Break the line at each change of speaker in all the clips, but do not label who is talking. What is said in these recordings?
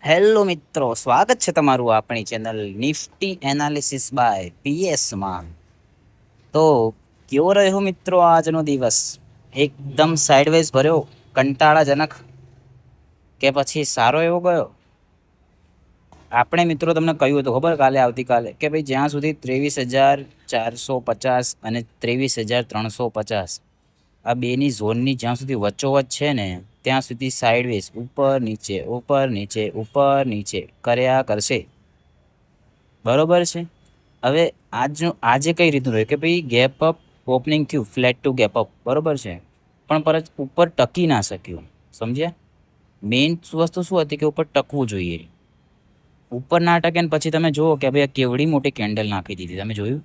Hello મિત્રો, સ્વાગત છે તમારું આપણી ચેનલ નિફ્ટી એનાલિસિસ બાય પીએસમાં. તો કેવો રહ્યો મિત્રો આજનો દિવસ? એકદમ સાઇડવેઝ ભર્યો, કંટાળાજનક, કે પછી સારો એવો ગયો? આપણે મિત્રો તમને કહ્યું હતું ખબર આવતીકાલે કે ભાઈ જ્યાં સુધી 23,450 અને 23,350 આ બેની ઝોનની જ્યાં સુધી વચ્ચોવચ્ચ છે ને ત્યાં સુધી સાઇડવેઝ ઉપર નીચે કર્યા કરશે. બરોબર છે. હવે આજે કઈ રીતનું રહ્યું કે ભાઈ ગેપ અપ ઓપનિંગ થયું, ફ્લેટ ટુ ગેપ અપ, બરોબર છે, પણ પરત ઉપર ટકી ના શક્યું. સમજ્યા? મેઇન વસ્તુ શું હતી કે ઉપર ટકવું જોઈએ. ઉપર ના ટકે ને પછી તમે જુઓ કે ભાઈ કેવડી મોટી કેન્ડલ નાખી દીધી. તમે જોયું?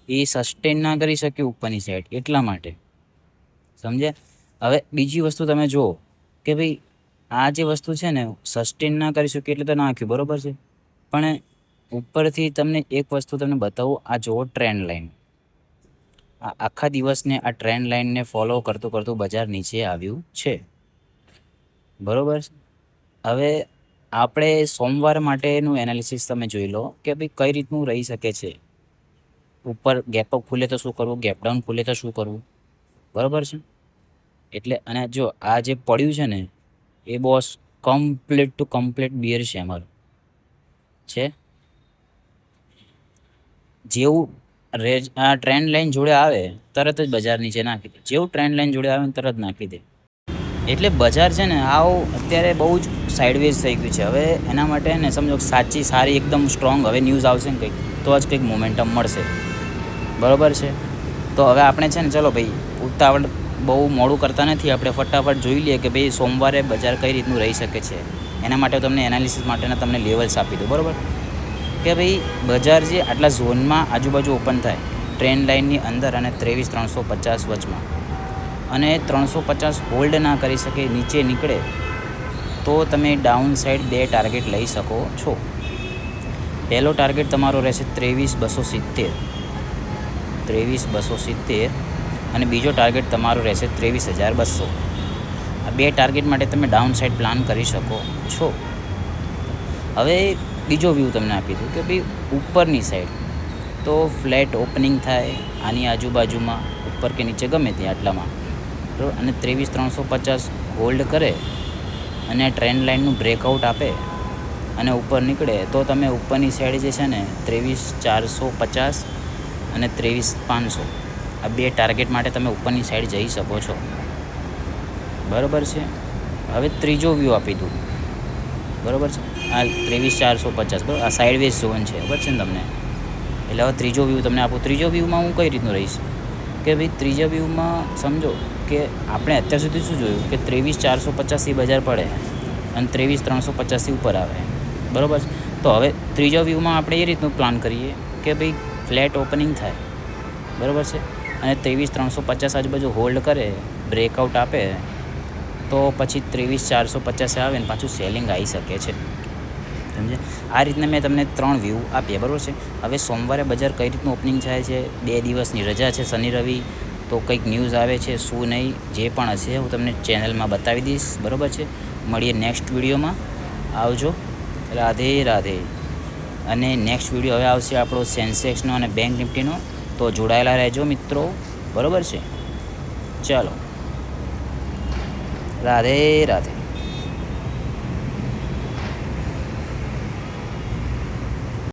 એ સસ્ટેન ના કરી શક્યું ઉપરની સાઈડ, એટલા માટે. સમજ્યા? હવે બીજી વસ્તુ તમે જુઓ કે ભાઈ આ જે વસ્તુ છે ને સસ્ટેન ના કરી શક્યું એટલે તો નાખ્યું, બરોબર છે, પણ ઉપરથી તમને એક વસ્તુ તમને બતાવું. આ જુઓ ટ્રેન્ડ લાઇન. આ આખા દિવસને આ ટ્રેન્ડ લાઇનને ફોલો કરતું કરતું બજાર નીચે આવ્યું છે, બરોબર છે. હવે આપણે સોમવાર માટેનું એનાલિસિસ તમે જોઈ લો કે ભાઈ કઈ રીતનું રહી શકે છે. ઉપર ગેપઅપ ખુલે તો શું કરવું, ગેપડાઉન ખુલે તો શું કરવું, બરોબર છે. એટલે અને જો આ જે પડ્યું છે ને એ બોસ કમ્પ્લીટ ટુ કમ્પ્લીટ બિયર શેમર છે. જેવું આ ટ્રેન્ડ લાઇન જોડે આવે તરત જ બજાર નીચે નાખી દે. જેવું ટ્રેન્ડ લાઇન જોડે આવે તરત નાખી દે. એટલે બજાર છે ને અત્યારે બહુ જ સાઇડવેઝ થઈ ગયું છે. હવે એના માટે ને સમજો સાચી સારી એકદમ સ્ટ્રોંગ હવે ન્યૂઝ આવશે ને કંઈક તો જ કંઈક મોમેન્ટમ મળશે, બરોબર છે. તો હવે આપણે છે ને ચલો ભાઈ ઉતાવળ બહુ મોડું કરતા નથી, આપણે ફટાફટ જોઈ લઈએ કે ભાઈ સોમવારે બજાર કઈ રીતનું રહી શકે છે. એના માટે તમને એનાલિસિસ માટેના તમને લેવલ્સ આપી દઉં, બરાબર, કે ભાઈ બજાર જે આટલા ઝોનમાં આજુબાજુ ઓપન થાય ટ્રેન્ડ લાઇનની અંદર અને 23,350 વચમાં, અને 350 હોલ્ડ ના કરી શકે, નીચે નીકળે તો તમે ડાઉન સાઈડ 2 ટાર્ગેટ લઈ શકો છો. પહેલો ટાર્ગેટ તમારો રહેશે 23,270 અને બીજો ટાર્ગેટ તમારો રહેશે 23,200. આ 2 ટાર્ગેટ માટે તમે ડાઉન સાઈડ પ્લાન કરી શકો છો. હવે બીજો વ્યૂ તમને આપી દઉં કે ભાઈ ઉપરની સાઈડ તો ફ્લેટ ઓપનિંગ થાય આની આજુબાજુમાં, ઉપર કે નીચે ગમે ત્યાં આટલામાં, બરાબર, અને 23,350 હોલ્ડ કરે અને ટ્રેન્ડ લાઇનનું બ્રેકઆઉટ આપે અને ઉપર નીકળે તો તમે ઉપરની સાઈડ જે છે ને 23,450 અને 23,500 આ 2 ટાર્ગેટ માટે તમે ઉપરની સાઈડ જઈ શકો છો, બરાબર છે. હવે ત્રીજો વ્યૂ આપી દઉં, બરાબર છે. આ 23,450, બરાબર, આ સાઇડવેઝ ઝોન છે, બરાબર છે ને તમને. એટલે હવે ત્રીજો વ્યૂ તમને આપું. ત્રીજો વ્યૂમાં હું કઈ રીતનું રહીશ કે ભાઈ ત્રીજા વ્યૂમાં સમજો કે આપણે અત્યાર સુધી શું જોયું કે 23,450થી બજાર પડે અને 23,350થી ઉપર આવે, બરાબર છે. તો હવે ત્રીજા વ્યૂમાં આપણે એ રીતનું પ્લાન કરીએ કે ભાઈ ફ્લેટ ઓપનિંગ થાય, બરાબર છે, અને 23,350 આજુબાજુ હોલ્ડ કરે, બ્રેકઆઉટ આપે તો પછી 23,450 આવે ને પાછું સેલિંગ આવી શકે છે, સમજે. આ રીતના મેં તમને 3 વ્યૂ આપ્યા, બરાબર છે. હવે સોમવારે બજાર કઈ રીતનું ઓપનિંગ થાય છે, 2 દિવસની રજા છે, શનિ રવિ, તો કંઈક ન્યૂઝ આવે છે શું નહીં, જે પણ હશે હું તમને ચેનલમાં બતાવી દઈશ, બરાબર છે. મળીએ નેક્સ્ટ વિડીયોમાં. આવજો. રાધે રાધે. અને નેક્સ્ટ વિડીયો હવે આવશે આપણો સેન્સેક્સનો અને બેંક નિફ્ટીનો, તો જોડાયેલા રહેજો મિત્રો, બરાબર છે. ચાલો, રાધે રાધે.